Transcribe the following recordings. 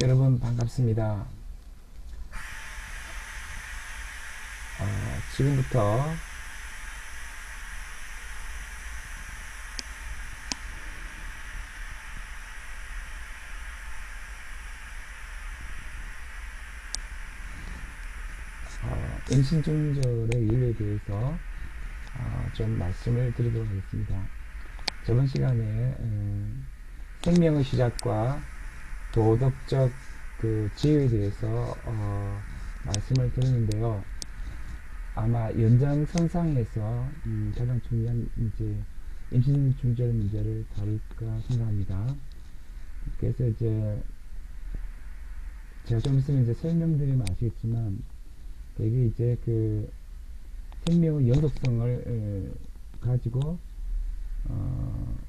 여러분 반갑습니다. 지금부터 임신중절의 윤리에 대해서 좀 말씀을 드리도록 하겠습니다. 저번 시간에 생명의 시작과 도덕적 그 지위에 대해서 말씀을 드렸는데요. 아마 연장선상에서 가장 중요한 이제 임신중절 문제를 다룰까 생각합니다. 그래서 이제 제가 좀 있으면 이제 설명드리면 아시겠지만 되게 이제 그 생명의 연속성을 가지고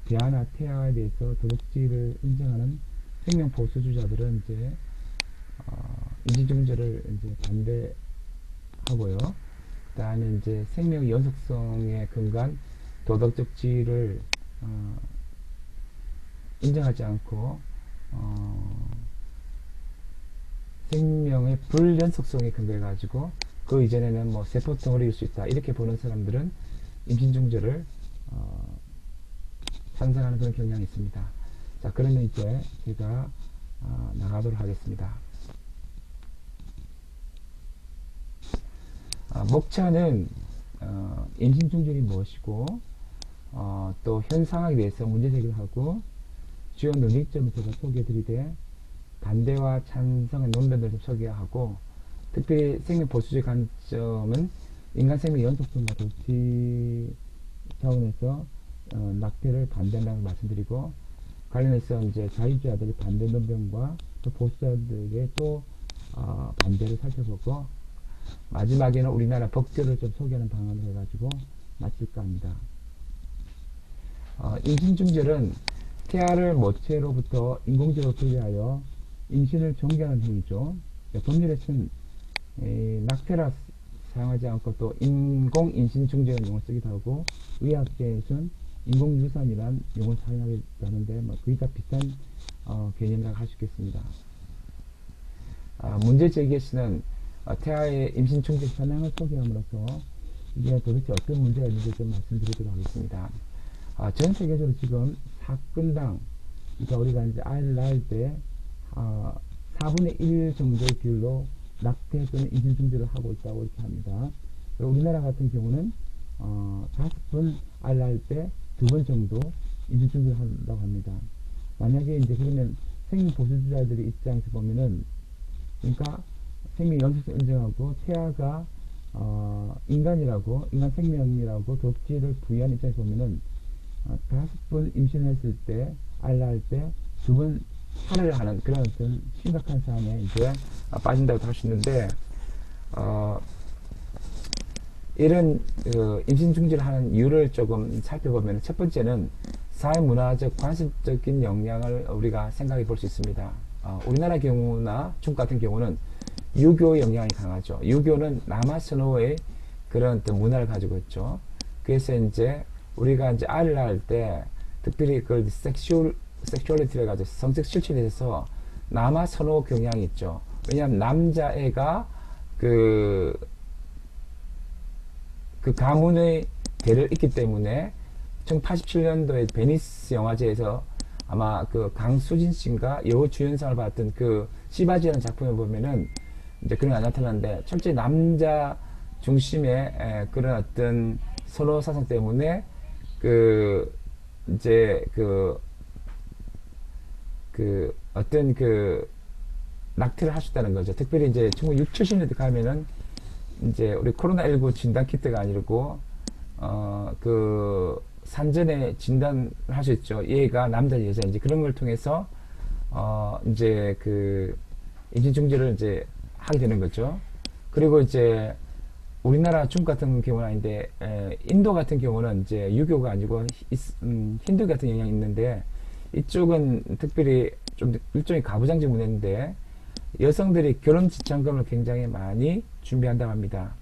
대화나 태아에 대해서 도덕지를 인정하는 생명 보수주자들은 이제 임신중절을 이제 반대하고요. 그 다음에 이제 생명의 연속성에 근거한 도덕적 지위를 인정하지 않고 생명의 불연속성에 근거해 가지고 그 이전에는 뭐 세포 덩어리일 수 있다 이렇게 보는 사람들은 임신중절을 찬성하는 그런 경향이 있습니다. 자, 그러면 이제 제가 나가도록 하겠습니다. 목차는 임신중절이 무엇이고 또 현 상황에 대해서 문제 제기를 하고 주요 논의점을 제가 소개해드리되 반대와 찬성의 논변들을 좀 소개하고 특별히 생명 보수적 관점은 인간 생명 연속성과 도치 차원에서 낙태를 반대한다고 말씀드리고 관련해서 이제 자유주의자들의 반대 논변과 또 보수자들의 또 반대를 살펴보고 마지막에는 우리나라 법규를 좀 소개하는 방안을 해가지고 마칠까 합니다. 임신중절은 태아를 모체로부터 인공적으로 분리하여 임신을 종결하는 행위죠. 법률에서는 낙태라 사용하지 않고 또 인공임신중절이라는 용어를 쓰기도 하고 의학계에서는 인공유산이라는 용어를 사용하기도 하는데 뭐 거의 다 비슷한 개념이라고 할 수 있겠습니다. 문제 제기에서는 태아의 임신중절 현황을 소개함으로써 이게 도대체 어떤 문제가 있는지 좀 말씀드리도록 하겠습니다. 전 세계적으로 지금 사건당 그러니까 우리가 이제 아이를 낳을 때 4분의 1 정도의 비율로 낙태 또는 임신중절을 하고 있다고 이렇게 합니다. 우리나라 같은 경우는 5분 아이를 낳을 때 2번 정도 임신중절을 한다고 합니다. 만약에 이제 그러면 생명 보수주자들의 입장에서 보면은 그러니까 생명 연속성 인정하고 태아가 인간이라고 인간 생명이라고 도덕지를 부여한 입장에서 보면은 5분 임신했을 때 아이를 낳을 때 2번 살해를 하는 그런 어떤 심각한 상황에 이제 빠진다고 할 수 있는데 이런 임신중지를 하는 이유를 조금 살펴보면 첫 번째는 사회문화적 관습적인 영향을 우리가 생각해 볼 수 있습니다. 우리나라 경우나 중국 같은 경우는 유교의 영향이 강하죠. 유교는 남아선호의 그런 어떤 문화를 가지고 있죠. 그래서 이제 우리가 이제 아이를 낳을 때 특별히 그 섹슈얼리티를 가지고 성적 실천에 대해서 남아 선호 경향이 있죠. 왜냐하면 남자애가 그 가문의 대를 잇기 때문에 1987년도에 베니스 영화제에서 아마 그 강수진 씨인가 여우 주연상을 받았던 그 시바지라는 작품에 보면은 이제 그런 게 나타나는데 철저히 남자 중심의 그런 어떤 선호 사상 때문에 이제 어떤 낙태를 할 수 있다는 거죠. 특별히 이제 1960, 70년대 가면은 이제 우리 코로나19 진단 키트가 아니고, 산전에 진단을 할 수 있죠. 얘가 남자, 여자인지 그런 걸 통해서, 이제 임신중지를 이제 하게 되는 거죠. 그리고 이제 우리나라 중국 같은 경우는 아닌데, 인도 같은 경우는 이제 유교가 아니고, 힌두 같은 영향이 있는데, 이쪽은 특별히 좀 일종의 가부장제 문화인데 여성들이 결혼 지참금을 굉장히 많이 준비한다고 합니다.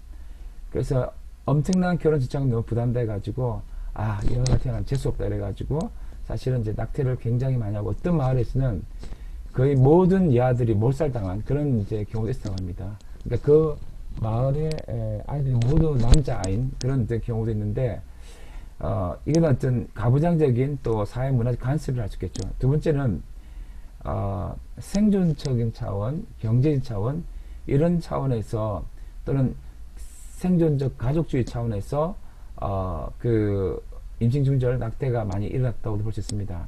그래서 엄청난 결혼 지참금 너무 부담돼 가지고 여자가 태어나면 재수 없다 이래 가지고 사실은 이제 낙태를 굉장히 많이 하고 어떤 마을에서는 거의 모든 여아들이 몰살당한 그런 이제 경우도 있었다고 합니다. 그러니까 그 마을의 아이들이 모두 남자아인 그런 이제 경우도 있는데, 이건 어떤 가부장적인 또 사회문화적 간섭을 할 수 있겠죠. 두 번째는, 생존적인 차원, 경제적 차원, 이런 차원에서 또는 생존적 가족주의 차원에서, 그 임신 중절 낙태가 많이 일어났다고 볼 수 있습니다.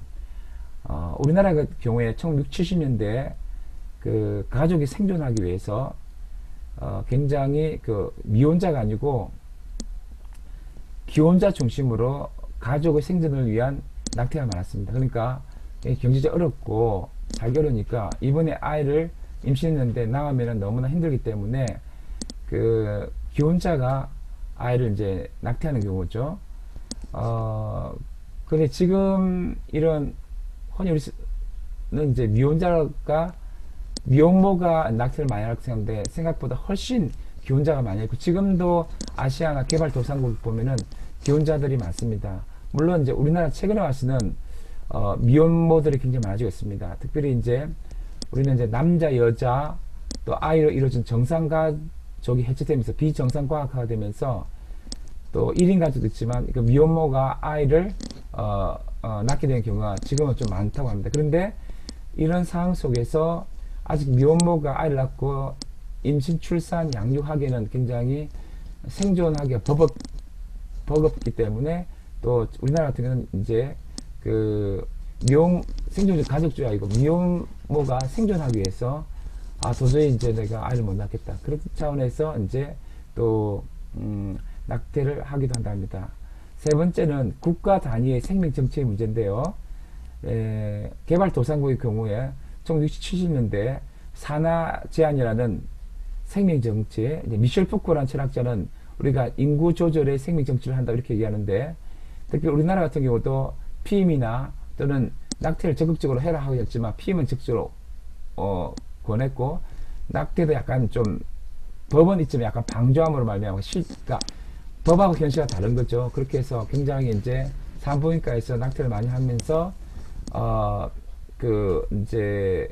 우리나라 같은 경우에 1960, 70년대 그 가족이 생존하기 위해서 굉장히 그 미혼자가 아니고 기혼자 중심으로 가족의 생존을 위한 낙태가 많았습니다. 그러니까 경제적 어렵고 살기 어려우니까 이번에 아이를 임신했는데 낳으면 너무나 힘들기 때문에 그 기혼자가 아이를 이제 낙태하는 경우죠. 근데 지금 이런 혼혈은 이제 미혼모가 낙태를 많이 할 생각인데 생각보다 훨씬 기혼자가 많이 있고, 지금도 아시아나 개발도상국 보면은 기혼자들이 많습니다. 물론 이제 우리나라 최근에 와서는 미혼모들이 굉장히 많아지고 있습니다. 특별히 이제 우리는 이제 남자 여자 또 아이로 이루어진 정상가족이 해체되면서 비정상과학화가 되면서 또 1인 가족도 있지만 그 미혼모가 아이를 낳게 되는 경우가 지금은 좀 많다고 합니다. 그런데 이런 상황 속에서 아직 미혼모가 아이를 낳고 임신, 출산, 양육하기에는 굉장히 생존하기가 버겁기 때문에, 또 우리나라 같은 경우는 이제 그 생존적 가족주의 아니고 미혼모가 생존하기 위해서 도저히 이제 내가 아이를 못 낳겠다, 그런 차원에서 이제 또 낙태를 하기도 한답니다. 세 번째는 국가 단위의 생명 정치의 문제인데요. 개발도상국의 경우에 1970년대 산하 제한이라는 생명 정치, 미셸 푸코라는 철학자는 우리가 인구 조절의 생명 정치를 한다 이렇게 얘기하는데, 특히 우리나라 같은 경우도 피임이나 또는 낙태를 적극적으로 해라 하고 했지만 피임은 적극적으로 권했고, 낙태도 약간 좀 법원 이쯤에 약간 방조함으로 말미암아 그러니까 법하고 현실과 다른 거죠. 그렇게 해서 굉장히 이제 산부인과에서 낙태를 많이 하면서 이제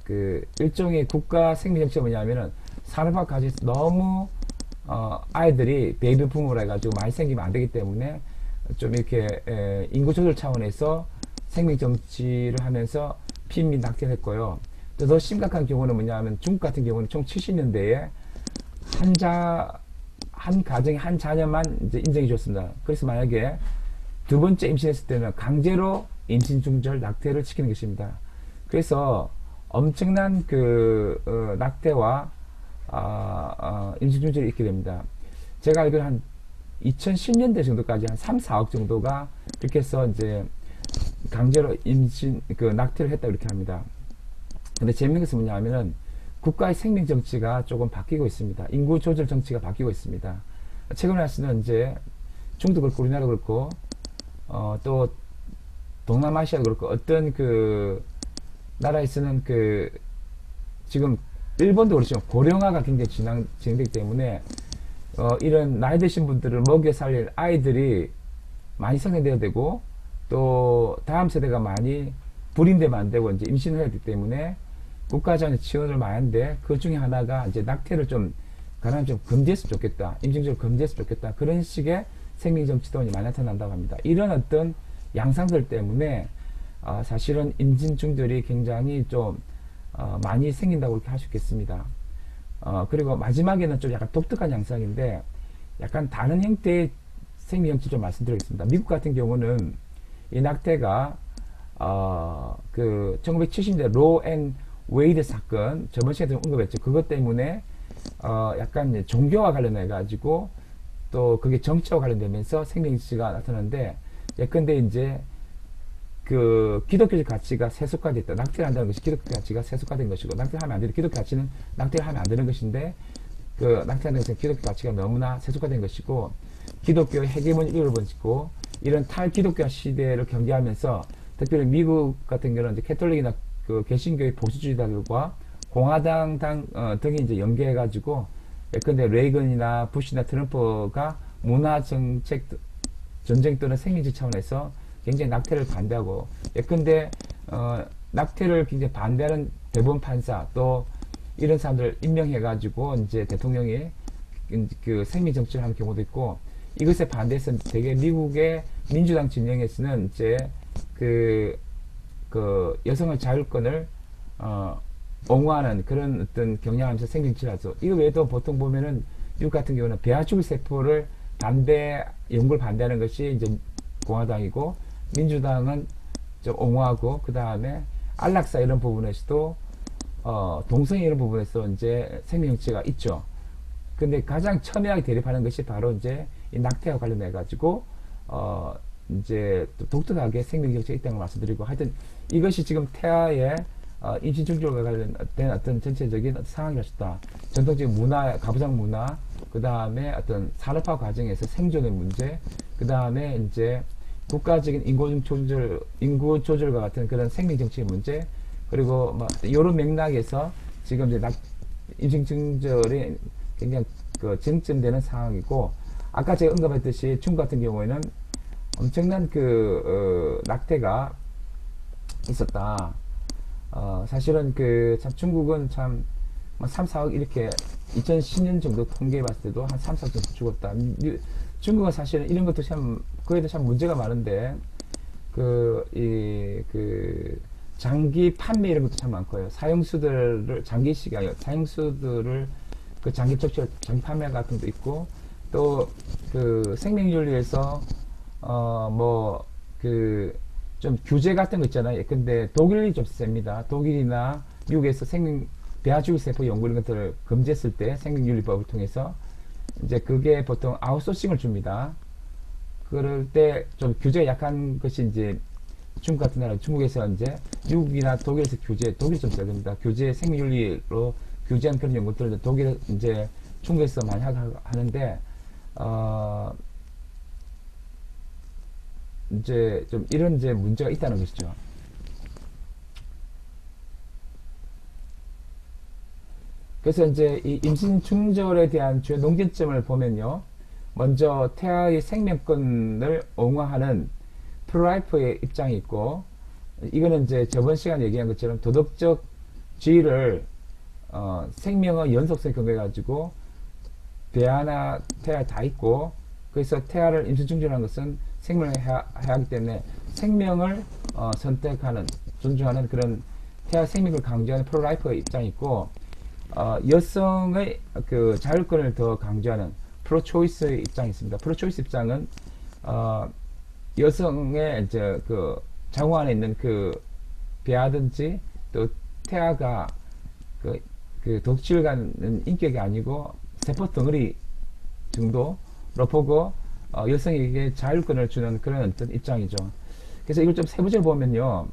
그 일종의 국가 생명 정치가 뭐냐면은 산업화 과정에서 너무 아이들이 베이비 붐으로 해가지고 많이 생기면 안 되기 때문에 좀 이렇게 인구 조절 차원에서 생명 정치를 하면서 피임 및 낙태를 했고요. 또 더 심각한 경우는 뭐냐면 중국 같은 경우는 총 70년대에 한 가정에 한 자녀만 이제 인정해 줬습니다. 그래서 만약에 두 번째 임신했을 때는 강제로 임신 중절 낙태를 시키는 것입니다. 그래서 엄청난 낙태와 임신 중절이 있게 됩니다. 제가 알기로 한 2010년대 정도까지 한 3, 4억 정도가 그렇게 해서 이제 강제로 낙태를 했다 이렇게 합니다. 근데 재밌는 것은 뭐냐면은 국가의 생명 정치가 조금 바뀌고 있습니다. 인구 조절 정치가 바뀌고 있습니다. 최근에 와서는 이제 중국도 그렇고 우리나라도 그렇고 또 동남아시아도 그렇고 어떤 그 나라에서는 지금 일본도 그렇지만 고령화가 굉장히 진행되기 때문에 이런 나이 드신 분들을 먹여 살릴 아이들이 많이 생산되어야 되고, 또 다음 세대가 많이 불임되면 안 되고 이제 임신을 해야 되기 때문에 국가적인 지원을 많이 하는데, 그 중에 하나가 이제 낙태를 가능하면 좀 금지했으면 좋겠다, 임신중절을 금지했으면 좋겠다, 그런 식의 생명정치도 많이 나타난다고 합니다. 이런 어떤 양상들 때문에 사실은 임신 중절이 굉장히 좀 많이 생긴다고 이렇게 할 수 있겠습니다. 그리고 마지막에는 좀 약간 독특한 양상인데 약간 다른 형태의 생명정치 좀 말씀드리겠습니다. 미국 같은 경우는 이 낙태가 1970년대 로 앤 웨이드 사건, 저번 시간에 언급했죠. 그것 때문에 약간 종교와 관련해 가지고 또 그게 정치와 관련되면서 생명정치가 나타나는데, 예컨대 이제 그 기독교적 가치가 세속화됐다. 낙태를 한다는 것이 기독교 가치가 세속화된 것이고, 낙태를 하면 안 되는, 기독교 가치는 낙태를 하면 안 되는 것인데, 그 낙태하는 것은 기독교 가치가 너무나 세속화된 것이고, 기독교의 헤게모니 이유를 번지고, 이런 탈기독교 시대를 경계하면서 특별히 미국 같은 경우는 이제 캐톨릭이나 그 개신교의 보수주의자들과 공화당 등이 이제 연계해가지고, 예컨대 레이건이나 부시나 트럼프가 문화 정책 전쟁 또는 생명지 차원에서 굉장히 낙태를 반대하고, 예컨대 낙태를 굉장히 반대하는 대법원 판사 또 이런 사람들 임명해가지고 이제 대통령이 그 생명 정치를 하는 경우도 있고, 이것에 반대해서 되게 미국의 민주당 진영에서는 이제 그 여성의 자율권을 옹호하는 그런 어떤 경향하면서 생명치를 하죠. 이거 외에도 보통 보면은 미국 같은 경우는 배아줄 세포를 연구를 반대하는 것이 이제 공화당이고, 민주당은 좀 옹호하고, 그 다음에 안락사 이런 부분에서도 동성애 이런 부분에서 이제 생명치가 있죠. 근데 가장 첨예하게 대립하는 것이 바로 이제 이 낙태와 관련해 가지고 이제 또 독특하게 생명정책이 있다는 걸 말씀드리고, 하여튼 이것이 지금 태아의 임신 중절과 관련된 어떤 전체적인 상황이었다. 전통적인 문화, 가부장 문화, 그 다음에 어떤 산업화 과정에서 생존의 문제, 그 다음에 이제 국가적인 인구 조절과 같은 그런 생명 정책의 문제, 그리고 뭐 이런 맥락에서 지금 이제 임신 중절이 굉장히 그 쟁점되는 상황이고, 아까 제가 언급했듯이 중국 같은 경우에는 엄청난 낙태가 있었다. 사실은 참 중국은 참 3, 4억 이렇게 2010년 정도 통계해 봤을 때도 한 3, 4억 정도 죽었다. 중국은 사실은 이런 것도 참, 그에도 참 문제가 많은데, 장기 판매 이런 것도 참 많고요. 사용수들을 장기 적절, 장기 판매 같은 것도 있고, 또 생명윤리에서 좀 규제 같은 거 있잖아요. 근데 독일이 좀 셉니다. 독일이나 미국에서 배아줄 세포 연구 이런 것들을 금지했을 때 생명윤리법을 통해서 이제 그게 보통 아웃소싱을 줍니다. 그럴 때 좀 규제가 약한 것이 이제 중국 같은 나라, 중국에서 이제 미국이나 독일에서 독일이 좀 세됩니다. 생명윤리로 규제한 그런 연구들을 독일 이제 중국에서 많이 하는데, 이제 좀 이런 이제 문제가 있다는 것이죠. 그래서 이제 이 임신 중절에 대한 주요 논쟁점을 보면요. 먼저 태아의 생명권을 옹호하는 프로라이프의 입장이 있고, 이거는 이제 저번 시간에 얘기한 것처럼 도덕적 지위를 생명의 연속성에 근거해가지고 배아나 태아 다 있고, 그래서 태아를 임신 중절하는 것은 생명을 해야 하기 때문에 생명을 선택하는, 존중하는 그런 태아 생명을 강조하는 프로라이프의 입장이 있고, 여성의 자율권을 더 강조하는 프로초이스의 입장이 있습니다. 프로초이스 입장은 여성의 이제 장후 안에 있는 배아든지 또 태아가 독취를 가는 인격이 아니고 세포 덩어리 정도로 보고 여성에게 자율권을 주는 그런 어떤 입장이죠. 그래서 이걸 좀 세부적으로 보면요,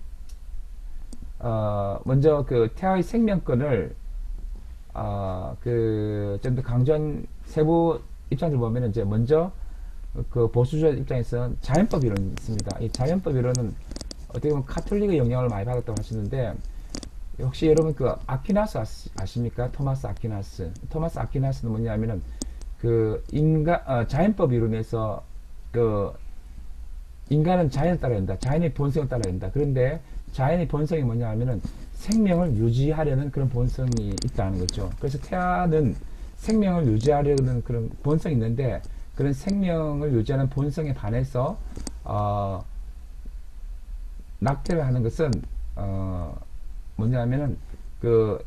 먼저 태아의 생명권을 좀 더 강조한 세부 입장들 보면은 이제 먼저 보수주의 입장에서는 자연법 이론이 있습니다. 이 자연법 이론은 어떻게 보면 카톨릭의 영향을 많이 받았다고 하시는데, 혹시 여러분 아퀴나스 아십니까? 토마스 아퀴나스는 뭐냐면은 자연법 이론에서 인간은 자연을 따라야 된다. 자연의 본성을 따라야 된다. 그런데 자연의 본성이 뭐냐 하면은 생명을 유지하려는 그런 본성이 있다는 거죠. 그래서 태아는 생명을 유지하려는 그런 본성이 있는데, 그런 생명을 유지하는 본성에 반해서 낙태를 하는 것은 뭐냐면은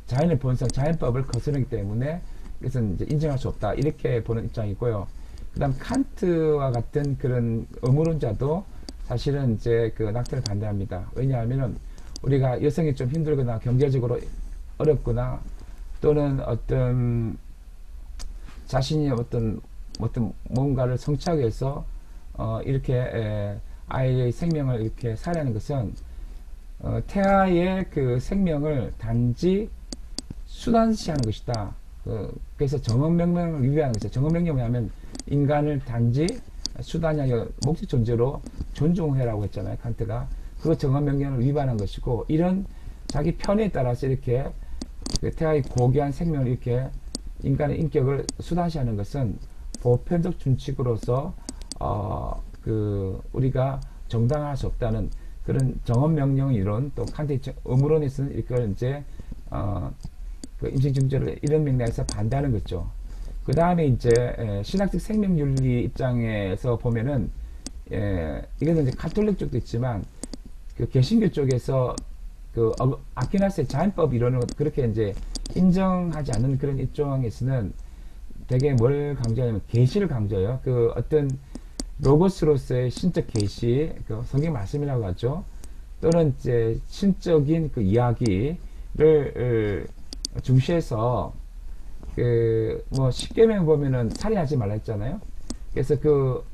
자연의 본성, 자연법을 거스르기 때문에 이것은 이제 인정할 수 없다, 이렇게 보는 입장이고요. 그 다음 칸트와 같은 그런 의무론자도 사실은 이제 낙태를 반대합니다. 왜냐하면은 우리가 여성이 좀 힘들거나 경제적으로 어렵거나 또는 어떤 자신이 어떤 뭔가를 성취하기 위해서 이렇게 아이의 생명을 이렇게 살해하는 것은 태아의 생명을 단지 수단시하는 것이다. 그래서 정언명령을 위배하는 것이죠. 정언명령이 뭐냐면 인간을 단지 수단이 아니라 목적 존재로 존중해라고 했잖아요, 칸트가. 그 정언명령을 위반한 것이고, 이런 자기 편에 따라서 이렇게 태아의 고귀한 생명을 이렇게 인간의 인격을 수단시하는 것은 보편적 준칙으로서 우리가 정당화할 수 없다는 그런 정언 명령 이론 또 칸트의 의무론에서는 이걸 이제 그 임신 중절을 이런 맥락에서 반대하는 거죠. 그 다음에 이제 신학적 생명윤리 입장에서 보면은 이거는 이제 가톨릭 쪽도 있지만 그 개신교 쪽에서 그 아퀴나스의 자연법 이론을 그렇게 이제 인정하지 않는 그런 입장에서는 되게 뭘 강조하냐면 계시를 강조해요. 그 어떤 로고스로서의 신적 계시, 그 성경 말씀이라고 하죠. 또는 이제 신적인 그 이야기를 중시해서 그 뭐 십계명 보면은 살인하지 말라 했잖아요. 그래서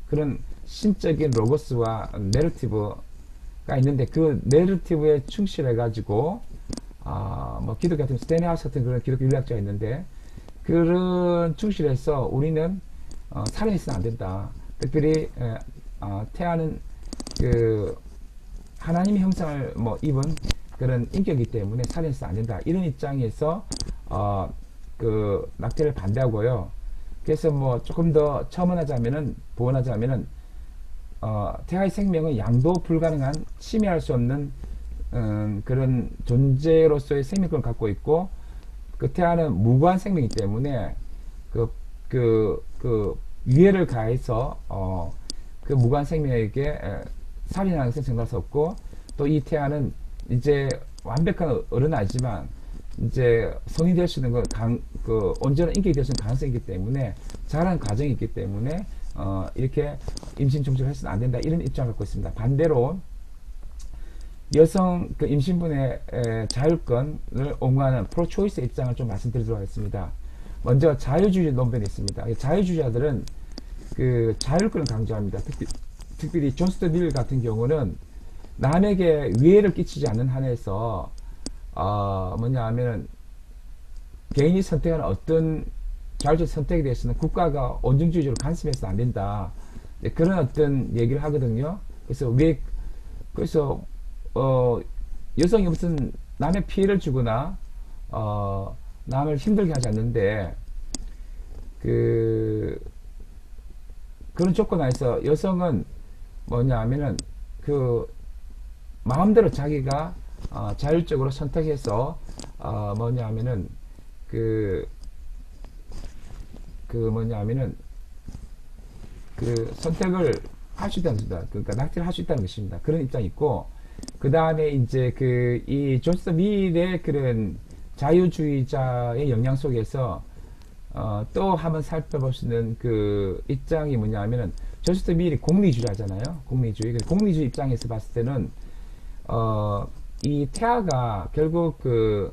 그런 신적인 로고스와 내러티브가 있는데 그 내러티브에 충실해 가지고 뭐 기독교 같은 스테니하우스 같은 그런 기독교 윤리학자가 있는데 그런 충실해서 우리는 살인해서는 안 된다. 특별히 태아는 그 하나님의 형상을 뭐 입은 그런 인격이기 때문에 살인해서는 안 된다. 이런 입장에서 그 낙태를 반대하고요. 그래서 뭐 조금 더 첨언하자면은 보완하자면은 태아의 생명은 양도 불가능한 침해할 수 없는 그런 존재로서의 생명권을 갖고 있고 그 태아는 무고한 생명이기 때문에 그 유해를 가해서 그 무고한 생명에게 살인하는 것은 정할 수 없고 또 이 태아는 이제 완벽한 어른은 아니지만 이제 성인이 될 수 있는 그 온전한 인격이 될 수 있는 가능성이 있기 때문에 자라는 과정이 있기 때문에 이렇게 임신 중지를 해서는 안 된다 이런 입장을 갖고 있습니다. 반대로 여성 그 임신분의 자율권을 옹호하는 프로초이스 입장을 좀 말씀드리도록 하겠습니다. 먼저 자유주의 논변이 있습니다. 자유주의자들은 그 자율권을 강조합니다. 특별히 존 스튜어트 밀 같은 경우는 남에게 위해를 끼치지 않는 한에서 뭐냐 하면은 개인이 선택하는 어떤 자율적 선택에 대해서는 국가가 온정주의적으로 간섭해서는 안 된다. 그런 어떤 얘기를 하거든요. 그래서 여성이 무슨 남의 피해를 주거나 남을 힘들게 하지 않는데 그런 조건 하에서 여성은 뭐냐 하면은 그 마음대로 자기가 자율적으로 선택해서 뭐냐 하면은 뭐냐 하면은 그 선택을 할 수 있다는 것입니다. 그러니까 낙태를 할 수 있다는 것입니다. 그런 입장이 있고 그 다음에 이제 이 존스 밀의 그런 자유주의자의 영향 속에서 또 한번 살펴볼 수 있는 그 입장이 뭐냐 하면은 존스 밀이 공리주의자잖아요. 공리주의 입장에서 봤을 때는 이 태아가 결국 그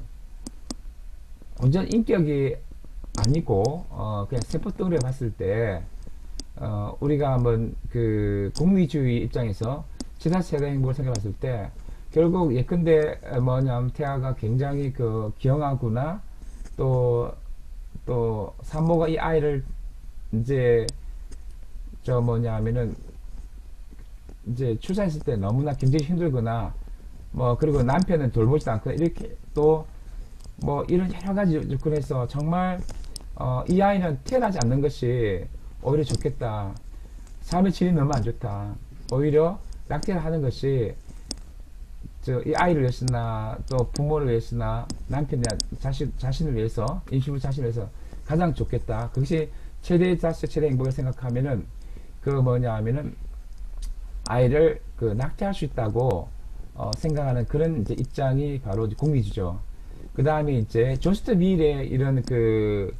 온전 인격이 아니고 그냥 세포덩어리를 봤을 때 우리가 한번 그 공리주의 입장에서 지나치게 행복을 생각했을 때 결국 예컨대 뭐냐면 태아가 굉장히 그 기형하구나 또 산모가 이 아이를 이제 뭐냐 하면은 이제 출산했을 때 너무나 굉장히 힘들거나 뭐 그리고 남편은 돌보지도 않고 이렇게 또 뭐 이런 여러 가지 조건에서 정말 이 아이는 태어나지 않는 것이 오히려 좋겠다. 삶의 질이 너무 안 좋다. 오히려 낙태를 하는 것이 이 아이를 위해서나 또 부모를 위해서나 남편이나 자신을 위해서 임신부 자신을 위해서 가장 좋겠다. 그것이 최대의 자수 최대의 행복을 생각하면은 그 뭐냐 하면은 아이를 그 낙태할 수 있다고 생각하는 그런 이제 입장이 바로 공리주죠. 그 다음에 이제 존 스튜어트 밀의 이런 그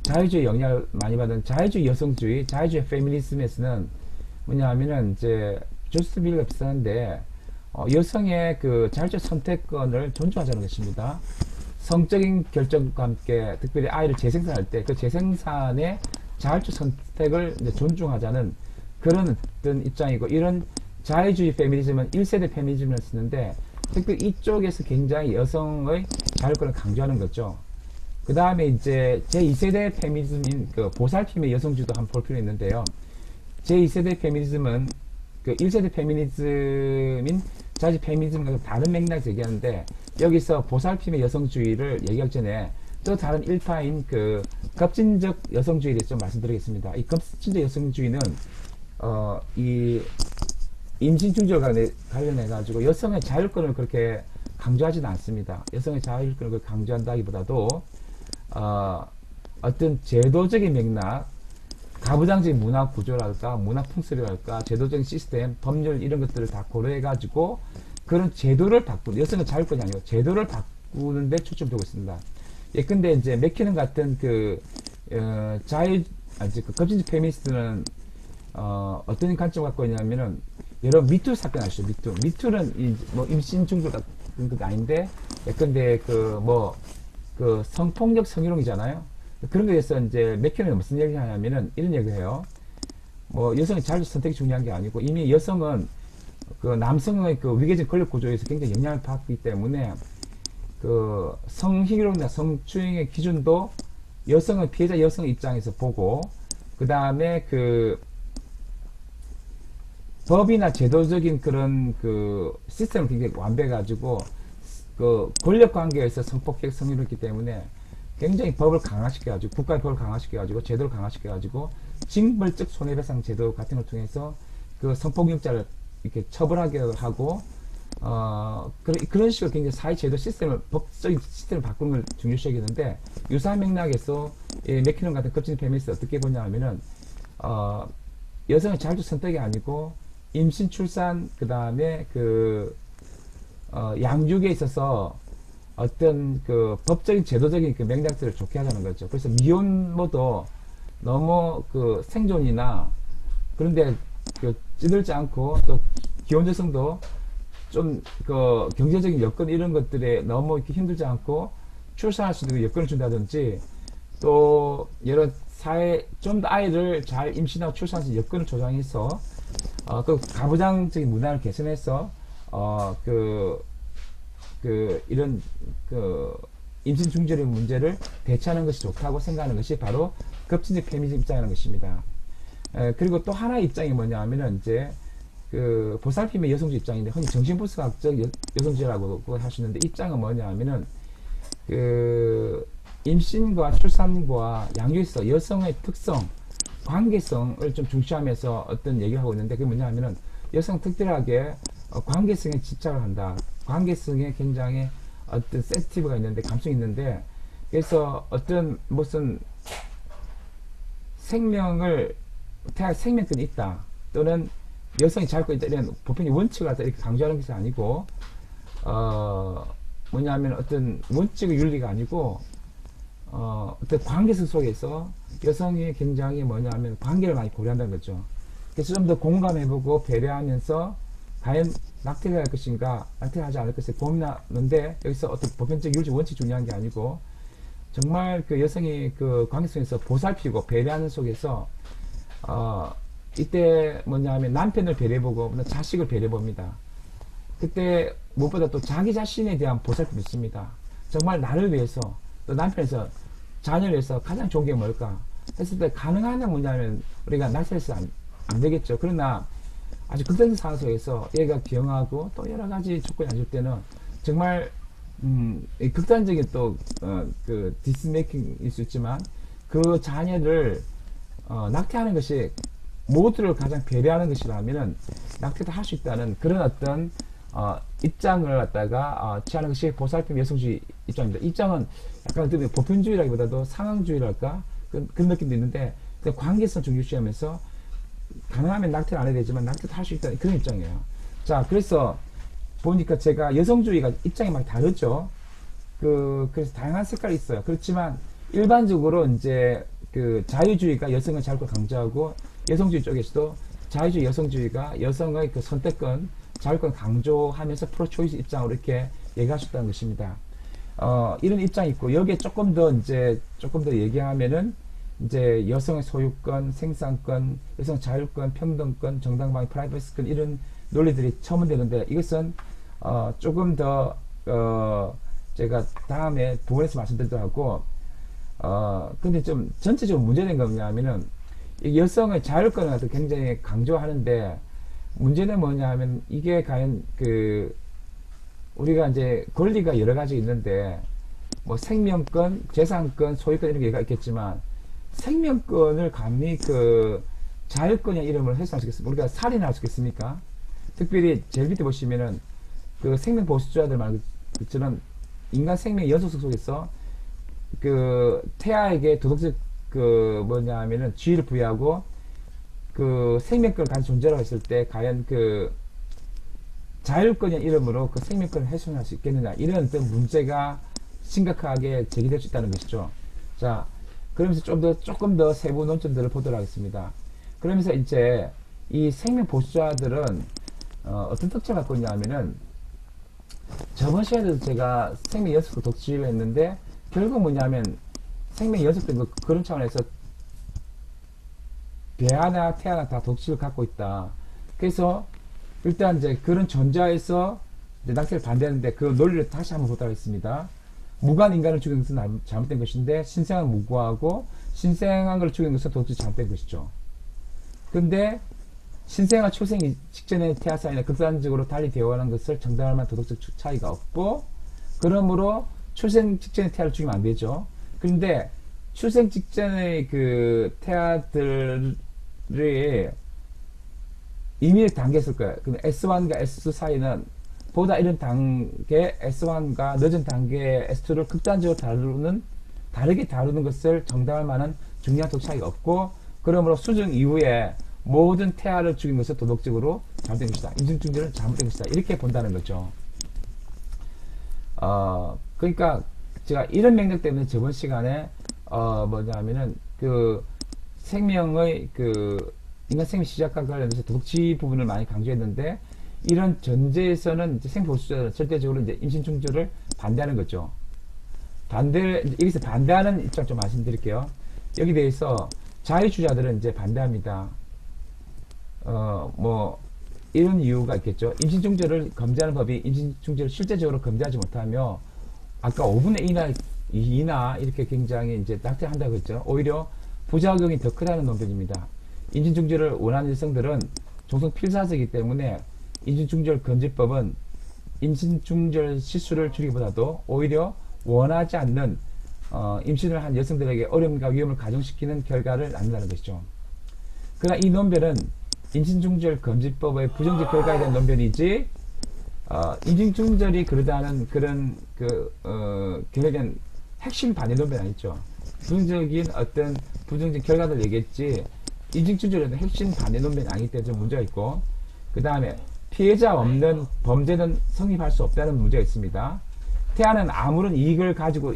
자유주의 영향을 많이 받은 자유주의 여성주의, 자유주의 페미니즘에서는 뭐냐 하면은 이제 존 스튜어트 밀과 비슷한데 여성의 그 자율적 선택권을 존중하자는 것입니다. 성적인 결정과 함께 특별히 아이를 재생산할 때 그 재생산의 자율적 선택을 이제 존중하자는 그런 어떤 입장이고 이런 자유주의 페미니즘은 1세대 페미니즘을 쓰는데 특별히 이쪽에서 굉장히 여성의 자율권을 강조하는 거죠. 그 다음에 이제 제2세대 페미니즘인 그 보살핌의 여성주의도 한번 볼 필요 있는데요. 제2세대 페미니즘은 그 1세대 페미니즘인 자유주의 페미니즘과 다른 맥락에서 얘기하는데 여기서 보살핌의 여성주의를 얘기하기 전에 또 다른 일파인 그 급진적 여성주의에 대해서 좀 말씀드리겠습니다. 이 급진적 여성주의는 임신 중지와 관련해 가지고 여성의 자율권을 그렇게 강조하지는 않습니다. 여성의 자율권을 강조한다기보다도 어떤 제도적인 맥락, 가부장적인 문화 구조랄까, 문화 풍습이랄까, 제도적인 시스템, 법률 이런 것들을 다 고려해 가지고 그런 제도를 여성의 자율권이 아니고 제도를 바꾸는데 초점 두고 있습니다. 예컨대 이제 맥키넌 같은 그 급진적 페미니스트는 어떤 관점을 갖고 있냐면은 여러 미투 사건 아시죠? 미투는 뭐 임신 중절 같은 것도 아닌데 예컨대 그 성폭력 성희롱이잖아요. 그런 거에 대해서 이제 맥키넌이 무슨 얘기를 하냐면은 이런 얘기를 해요. 뭐 여성의 자율 선택이 중요한 게 아니고 이미 여성은 그 남성의 그 위계적 권력 구조에서 굉장히 영향을 받기 때문에 그 성희롱이나 성추행의 기준도 여성은 피해자 여성의 입장에서 보고 그 다음에 그 법이나 제도적인 그런 그 시스템을 굉장히 완배해가지고 그 권력 관계에서 성폭력 성희롱이기 때문에 굉장히 법을 강화시켜가지고 국가의 법을 강화시켜가지고 제도를 강화시켜가지고 징벌적 손해배상 제도 같은 걸 통해서 그 성폭력자를 이렇게 처벌하게 하고 그런 식으로 굉장히 사회제도 시스템을 법적인 시스템을 바꾸는 걸 중요시하겠는데 유사한 맥락에서 맥키넌 같은 급진 페미니스트 어떻게 보냐 하면은 여성의 자율적 선택이 아니고 임신 출산 그 다음에 그 양육에 있어서 어떤 그 법적인 제도적인 그 맥락들을 좋게 하자는 거죠. 그래서 미혼모도 너무 그 생존이나 그런데 그 찌들지 않고 또 기혼 여성도 좀 그 경제적인 여건 이런 것들에 너무 이렇게 힘들지 않고 출산할 수 있는 여건을 준다든지 또 여러 사회 좀 더 아이를 잘 임신하고 출산할 수 있는 여건을 조장해서 그 가부장적인 문화를 개선해서 이런 그 임신 중절의 문제를 대처하는 것이 좋다고 생각하는 것이 바로 급진적 페미니즘 입장이라는 것입니다. 그리고 또 하나의 입장이 뭐냐 하면은 이제 그 보살핌의 여성주의 입장인데 흔히 정신분석학적 여성주의라고 하시는데 입장은 뭐냐 하면은 그 임신과 출산과 양육에서 여성의 특성, 관계성을 좀 중시하면서 어떤 얘기를 하고 있는데 그게 뭐냐 하면은 여성 특별하게 관계성에 집착을 한다. 관계성에 굉장히 어떤 센시티브가 있는데 감성이 있는데 그래서 어떤 무슨 생명권이 있다 또는 여성이 자율권이 있다 이런 보편의 원칙을 갖다 이렇게 강조하는 것이 아니고 뭐냐면 어떤 원칙의 윤리가 아니고 어떤 관계성 속에서 여성이 굉장히 뭐냐면 관계를 많이 고려한다는 거죠. 그래서 좀 더 공감해보고 배려하면서 과연 낙태를 할 것인가 낙태를 하지 않을 것을 고민하는데 여기서 어떤 보편적 윤리적 원칙 중요한 게 아니고 정말 그 여성이 그 관계성에서 보살피고 배려하는 속에서 이때 뭐냐 하면 남편을 배려해보고 자식을 배려해봅니다. 그때 무엇보다 또 자기 자신에 대한 보살핌이 있습니다. 정말 나를 위해서 또 남편에서 자녀를 위해서 가장 좋은 게 뭘까 했을 때 가능한 한 뭐냐면 우리가 낙태해서 안 되겠죠. 그러나 아주 극단적 상황 속에서 얘가 기형하고 또 여러 가지 조건이 안 줄 때는 정말 극단적인 또 그 디스메이킹일 수 있지만 그 자녀를 낙태하는 것이 모두를 가장 배려하는 것이라면은 낙태도 할 수 있다는 그런 어떤 입장을 갖다가 취하는 것이 보살핌 여성주의 입장입니다. 입장은 약간 보편주의라기보다도 상황주의랄까 그런 느낌도 있는데 관계성 중요시하면서 가능하면 낙태를 안 해야 되지만 낙태도 할 수 있다는 그런 입장이에요. 자, 그래서 보니까 제가 여성주의가 입장이 많이 다르죠. 그래서 다양한 색깔이 있어요. 그렇지만 일반적으로 이제 그 자유주의가 여성의 자율권 강조하고 여성주의 쪽에서도 자유주의 여성주의가 여성의 그 선택권, 자율권 강조하면서 프로초이스 입장으로 이렇게 얘기할 수 있다는 것입니다. 이런 입장이 있고 여기에 조금 더 얘기하면은 이제 여성의 소유권, 생산권, 여성 자율권, 평등권, 정당방위, 프라이버시권 이런 논리들이 첨언되는데 이것은 조금 더 제가 다음에 부분에서 말씀드리도록 하고 근데 좀 전체적으로 문제된 건 뭐냐면은 여성의 자율권을 굉장히 강조하는데 문제는 뭐냐 하면 이게 과연 우리가 이제 권리가 여러 가지 있는데 뭐 생명권, 재산권, 소유권 이런 게 있겠지만 생명권을 감히 자율권의 이름을 해석할 수 있겠습니까? 우리가 살인할 수 있겠습니까? 특별히 제일 밑에 보시면은 그 생명 보수주자들 말고 그처럼 인간 생명 연속성 속에서 그 태아에게 도덕적 그 뭐냐 하면은 지위를 부여하고 그 생명권을 가진 존재라고 했을 때 과연 그 자율권의 이름으로 그 생명권을 훼손할 수 있겠느냐, 이런 어떤 문제가 심각하게 제기될 수 있다는 것이죠. 자, 그러면서 조금 더 세부 논점들을 보도록 하겠습니다. 그러면서 이제 이 생명 보수자들은 어떤 특징을 갖고 있냐 하면은, 저번 시간에도 제가 생명 연속도 독지를 했는데 결국 뭐냐면 생명 연속된 그런 차원에서 배아나 태아나 다 독지를 갖고 있다. 그래서 일단 이제 그런 전자에서 이제 낙태를 반대하는데 그 논리를 다시 한번 보도록 하겠습니다. 무관 인간을 죽이는 것은 잘못된 것인데 신생아를 무고하고 신생한 걸 죽이는 것은 도저히 잘못된 것이죠. 근데 신생아 출생 직전의 태아 사이는 극단적으로 달리 대화하는 것을 정당할 만한 도덕적 차이가 없고, 그러므로 출생 직전의 태아를 죽이면 안 되죠. 그런데 출생 직전의 그 태아들이 이미 단계였을 거예요. 근데 S1과 S2 사이는 보다 이런 단계 S1과 늦은 단계 S2를 극단적으로 다르게 다루는 것을 정당할 만한 중요한 도덕 차이가 없고, 그러므로 수정 이후에 모든 태아를 죽인 것은 도덕적으로 잘못된 것이다. 인신중재는 잘못된 것이다. 이렇게 본다는 거죠. 그러니까 제가 이런 맥락 때문에 저번 시간에 뭐냐면은 그 생명의 그 인간 생명 시작과 관련해서 도덕지 부분을 많이 강조했는데, 이런 전제에서는 이제 생보수자들은 절대적으로 이제 임신중절을 반대하는 거죠. 여기서 반대하는 입장 좀 말씀드릴게요. 여기 대해서 자유주의자들은 이제 반대합니다. 뭐 이런 이유가 있겠죠. 임신중절을 금지하는 법이 임신중절을 실제적으로 금지하지 못하며 아까 5분의 2나 이렇게 굉장히 이제 낙태한다고 했죠. 오히려 부작용이 더 크다는 논변입니다. 임신중절을 원하는 여성들은 종성 필사적이기 때문에 임신중절 금지법은 임신중절 실수를 줄이기보다도 오히려 원하지 않는 임신을 한 여성들에게 어려움과 위험을 가중시키는 결과를 낳는다는 것이죠. 그러나 이 논변은 임신중절 금지법의 부정적 결과에 대한 논변이지 임신중절이 그러다는 그런 결국엔 핵심 반대 논변 아니죠. 부정적인 어떤 부정적 결과를 얘기했지 임신중절은 핵심 반대 논변이 아니기 때문에 좀 문제가 있고, 그 다음에 피해자 없는 범죄는 성립할 수 없다는 문제가 있습니다. 태아는 아무런 이익을 가지고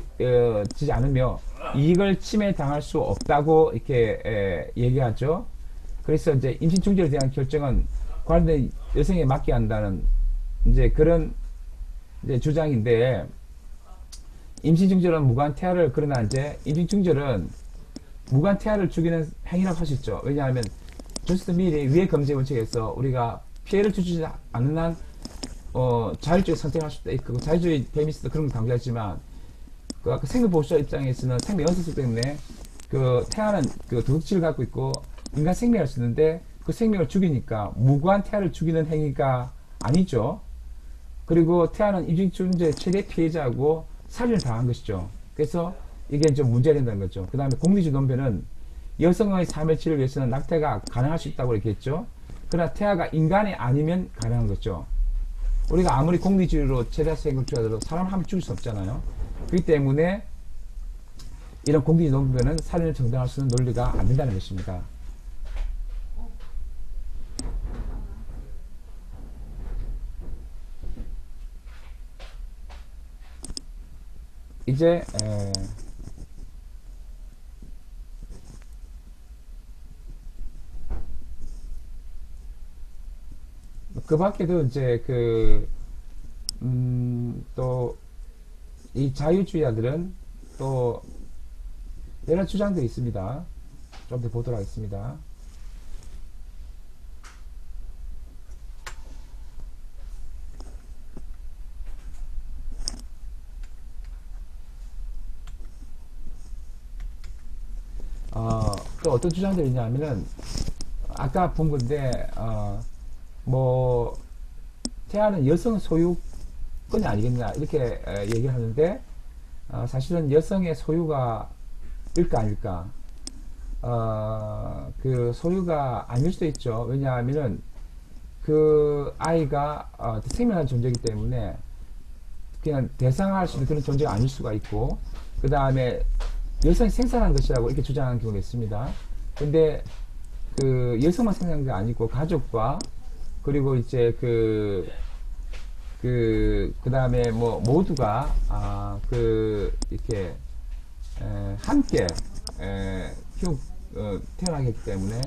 지지 않으며 이익을 침해당할 수 없다고 이렇게 얘기하죠. 그래서 이제 임신 중절에 대한 결정은 관련된 여성에 맡겨야 한다는 이제 그런 이제 주장인데, 임신 중절은 무관 태아를, 그러나 이제 임신 중절은 무관 태아를 죽이는 행위라고 할 수 있죠. 왜냐하면 저스트 밀이 위해 금지 원칙에서 우리가 피해를 주지 않는 한 자율적으로 선택할 수도 있고, 자율주의 페미니스트 그런 거 강조하지만 그 아까 생명보호자 입장에서는 생명 연속성 때문에 그 태아는 그 도덕질을 갖고 있고 인간 생명을 쓰는데 그 생명을 죽이니까 무고한 태아를 죽이는 행위가 아니죠. 그리고 태아는 임신중절 최대 피해자고 살인을 당한 것이죠. 그래서 이게 좀 문제가 된다는 거죠. 그 다음에 공리주의 논변은 여성의 삶의 질을 위해서는 낙태가 가능할 수 있다고 얘기했죠. 그러나 태아가 인간이 아니면 가능한 거죠. 우리가 아무리 공리주의로 최대 생을 주어도 사람을 하면 죽일 수 없잖아요. 그렇기 때문에 이런 공리주의 논변은 살인을 정당할 수 있는 논리가 안 된다는 것입니다. 이제 그 밖에도 이제 또 이 자유주의자들은 또 여러 주장들이 있습니다. 좀 더 보도록 하겠습니다. 또 어떤 주장들이 있냐면은 아까 본 건데 뭐 태아는 여성 소유권이 아니겠냐 이렇게 얘기를 하는데 사실은 여성의 소유가 일까 아닐까, 그 소유가 아닐 수도 있죠. 왜냐하면은 그 아이가 생명한 존재이기 때문에 그냥 대상화할 수 있는 그런 존재가 아닐 수가 있고, 그 다음에 여성이 생산한 것이라고 이렇게 주장하는 경우가 있습니다. 근데 그 여성만 생산한 게 아니고 가족과 그리고 이제 그 다음에 뭐 모두가 이렇게 함께 태어나게 했기 때문에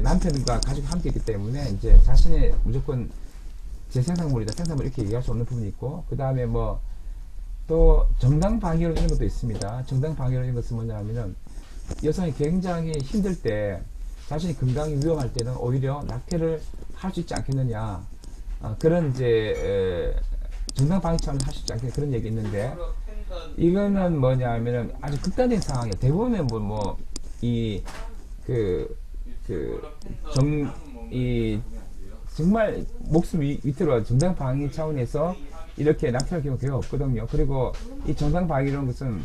남편과 가족이 함께 있기 때문에 이제 자신의 무조건 제 생산물이다, 생산물 이렇게 얘기할 수 없는 부분이 있고, 그 다음에 뭐 또 정당 방위론 이런 것도 있습니다. 정당 방위론 이런 것은 뭐냐 하면은 여성이 굉장히 힘들 때, 자신이 건강이 위험할 때는 오히려 낙태를 할 수 있지 않겠느냐, 그런 이제 정당 방위 차원에서 할 수 있지 않겠느냐 그런 얘기 있는데, 이거는 뭐냐 하면은 아주 극단적인 상황이에요. 대부분의 정말 목숨 위태로워 정당 방위 차원에서 이렇게 낙태할 경우가 거의 없거든요. 그리고 이 정당 방위라는 것은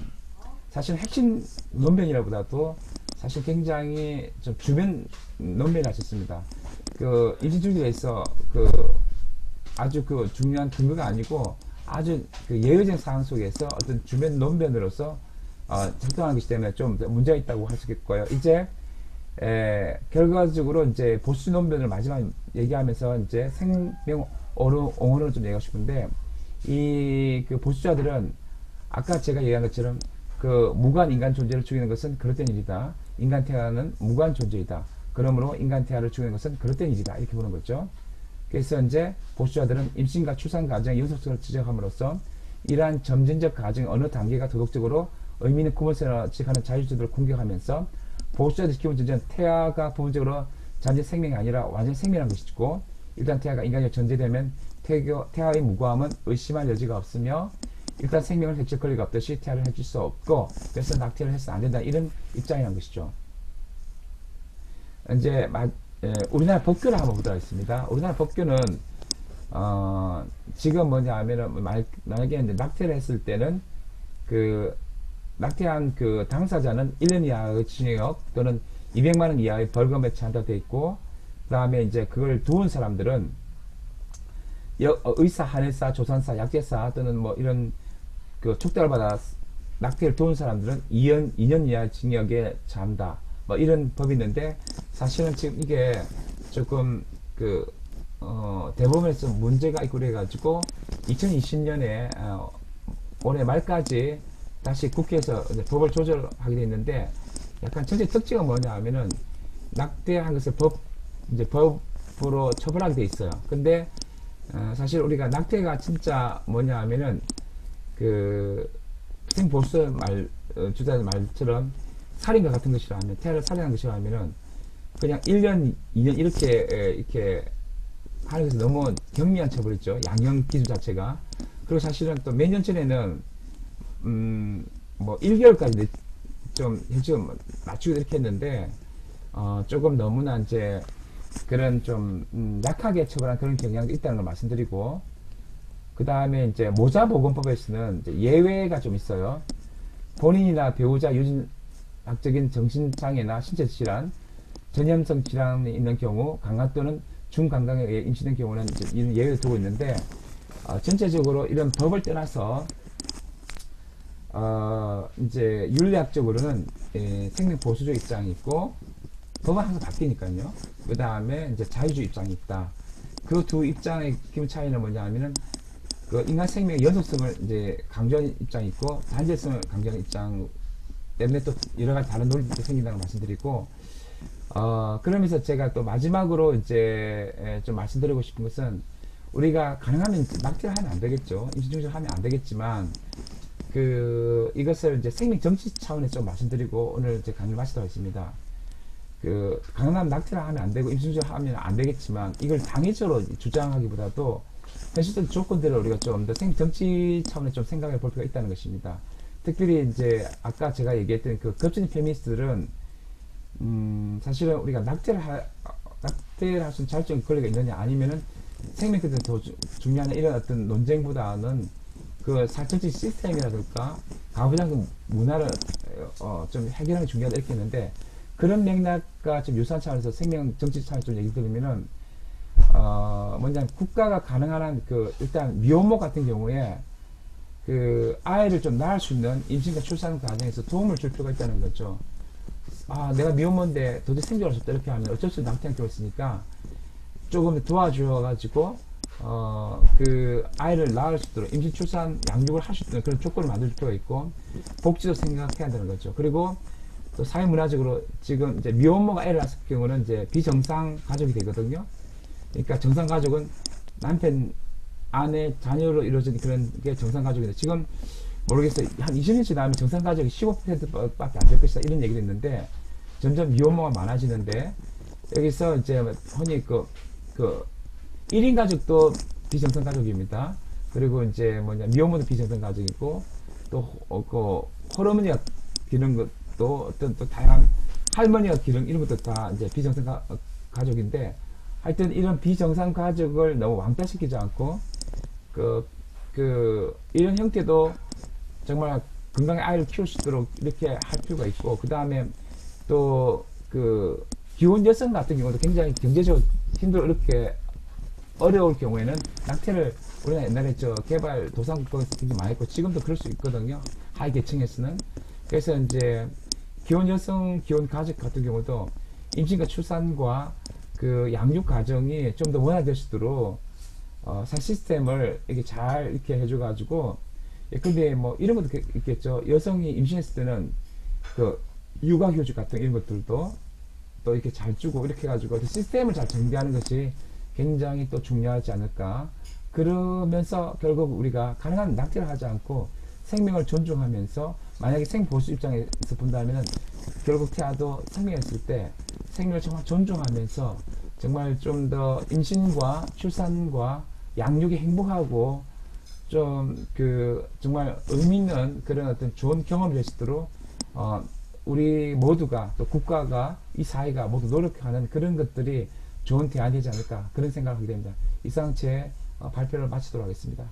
사실 핵심 논변이라보다도 사실 굉장히 좀 주변 논변을 하셨습니다. 그 임신중지에서 아주 중요한 근거가 아니고 아주 예외적인 상황 속에서 어떤 주변 논변으로서 작동하는 것이기 때문에 좀 문제가 있다고 할 수 있겠고요. 이제 결과적으로 이제 보수 논변을 마지막 얘기하면서 이제 생명 옹호론을 좀 얘기하고 싶은데, 그 보수자들은 아까 제가 얘기한 것처럼 무관 인간 존재를 죽이는 것은 그릇된 일이다. 인간 태아는 무관 존재이다. 그러므로 인간 태아를 죽이는 것은 그릇된 일이다. 이렇게 보는 거죠. 그래서 이제 보수자들은 임신과 출산 과정의 연속성을 지적함으로써 이러한 점진적 과정의 어느 단계가 도덕적으로 의미 있는 구분성을 지적하는 자유주의들을 공격하면서, 보수자들의 기본 전제는 태아가 부분적으로 잔재 생명이 아니라 완전 생명이라는 것이고, 일단 태아가 인간이 전제되면 태아의 무고함은 의심할 여지가 없으며, 일단 생명을 해칠 권리가 없듯이 태아를 해칠 수 없고, 그래서 낙태를 해서는 안 된다, 이런 입장이라는 것이죠. 이제 우리나라 법규를 한번 보도록 하겠습니다. 우리나라 법규는 지금 뭐냐 하면은 만약에 이제 낙태를 했을 때는 낙태한 당사자는 1년 이하의 징역 또는 200만 원 이하의 벌금에 처한다 되어 있고, 그 다음에 이제 그걸 도운 사람들은 의사, 한의사, 조산사, 약재사 또는 뭐 이런 촉탁을 받아 낙태를 도운 사람들은 2년 이하 징역에 처한다, 뭐 이런 법이 있는데, 사실은 지금 이게 조금 대법원에서 문제가 있고 그래가지고 2020년에 올해 말까지 다시 국회에서 법을 조절하게 돼 있는데, 약간 전체 특징은 뭐냐 하면은 낙태한 것을 법으로 처벌하게 돼 있어요. 근데 사실 우리가 낙태가 진짜 뭐냐 하면은 보수 주자들 말처럼 살인과 같은 것이라 하면, 태아를 살인한 것이라 하면은 그냥 1년, 2년 이렇게 하는 것이 너무 경미한 처벌이죠. 양형 기준 자체가. 그리고 사실은 또 몇 년 전에는 뭐 1개월까지 좀 낮추기도 이렇게 했는데, 조금 너무나 이제 그런 좀 약하게 처벌한 그런 경향도 있다는 걸 말씀드리고, 그 다음에 이제 모자보건법에서는 이제 예외가 좀 있어요. 본인이나 배우자 유전학적인 정신장애나 신체질환, 전염성 질환이 있는 경우, 강간 또는 중강강에 의해 임신된 경우는 이제 이런 예외를 두고 있는데, 전체적으로 이런 법을 떠나서 이제 윤리학적으로는 생명 보수적 입장이 있고, 법은 항상 바뀌니까요. 그 다음에 이제 자유주의 입장이 있다. 그 두 입장의 기본 차이는 뭐냐 하면은 인간 생명의 연속성을 이제 강조하는 입장이 있고, 단죄성을 강조하는 입장 때문에 또 여러 가지 다른 논리들이 생긴다는 말씀드리고, 그러면서 제가 또 마지막으로 이제 좀 말씀드리고 싶은 것은, 우리가 가능하면 낙태를 하면 안 되겠죠. 임신중지를 하면 안 되겠지만, 이것을 이제 생명 정치 차원에서 좀 말씀드리고 오늘 제 강의를 마치도록 하겠습니다. 가능하면 낙태를 하면 안 되고 임신중지를 하면 안 되겠지만, 이걸 당위적으로 주장하기보다도 현실적 조건들을 우리가 좀 더 생명 정치 차원에 좀 생각해 볼 필요가 있다는 것입니다. 특별히 이제 아까 제가 얘기했던 급진 페미니스트들은 사실은 우리가 낙태를 할 수 있는 자율적인 권리가 있느냐, 아니면은 생명권이 더 중요한 이런 어떤 논쟁보다는 사회정치 시스템이라든가 가부장적 문화를 좀 해결하는 게 중요하다 이렇게 했는데, 그런 맥락과 좀 유사한 차원에서 생명 정치 차원에서 좀 얘기 드리면은 뭐냐, 국가가 가능한 한 일단 미혼모 같은 경우에 아이를 좀 낳을 수 있는 임신과 출산 과정에서 도움을 줄 필요가 있다는 거죠. 내가 미혼모인데 도저히 생존할 수 없다 이렇게 하면 어쩔 수 없는 낙태한 경우가 있으니까 조금 도와주어가지고 아이를 낳을 수 있도록 임신, 출산, 양육을 할 수 있도록 그런 조건을 만들 필요가 있고, 복지도 생각해야 되는 거죠. 그리고 또 사회문화적으로 지금 이제 미혼모가 애를 낳았을 경우는 이제 비정상 가족이 되거든요. 그러니까 정상 가족은 남편, 아내, 자녀로 이루어진 그런 게 정상 가족인데, 지금 모르겠어요. 한 20년씩 나면 정상 가족이 15%밖에 안 될 것이다 이런 얘기도 있는데, 점점 미혼모가 많아지는데, 여기서 이제 흔히 1인 가족도 비정상 가족입니다. 그리고 이제 미혼모도 비정상 가족이고, 또 할머니가 기른 것도 어떤 또 다양한 할머니가 기른 이런 것도 다 이제 비정상 가족인데, 하여튼 이런 비정상 가족을 너무 왕따시키지 않고 이런 형태도 정말 건강한 아이를 키울 수 있도록 이렇게 할 필요가 있고, 그 다음에 또 기혼 여성 같은 경우도 굉장히 경제적으로 힘들어 이렇게 어려울 경우에는 낙태를 우리가 옛날에 개발 도상국가에서 굉장히 많이 했고 지금도 그럴 수 있거든요. 하위 계층에서는. 그래서 이제 기혼 여성, 기혼 가족 같은 경우도 임신과 출산과 양육 과정이 좀 더 원활될 수 있도록 시스템을 이렇게 잘 이렇게 해줘가지고, 근데 이런 것도 있겠죠. 여성이 임신했을 때는 육아휴직 같은 이런 것들도 또 이렇게 잘 주고 이렇게 해가지고 시스템을 잘 정비하는 것이 굉장히 또 중요하지 않을까. 그러면서 결국 우리가 가능한 낙태를 하지 않고 생명을 존중하면서, 만약에 생보수 입장에서 본다면 결국 태아도 생명했을 때 생명을 정말 존중하면서 정말 좀 더 임신과 출산과 양육이 행복하고 좀 정말 의미 있는 그런 어떤 좋은 경험이 될 수 있도록 우리 모두가, 또 국가가, 이 사회가 모두 노력하는 그런 것들이 좋은 대안이 되지 않을까, 그런 생각을 하게 됩니다. 이상 제 발표를 마치도록 하겠습니다.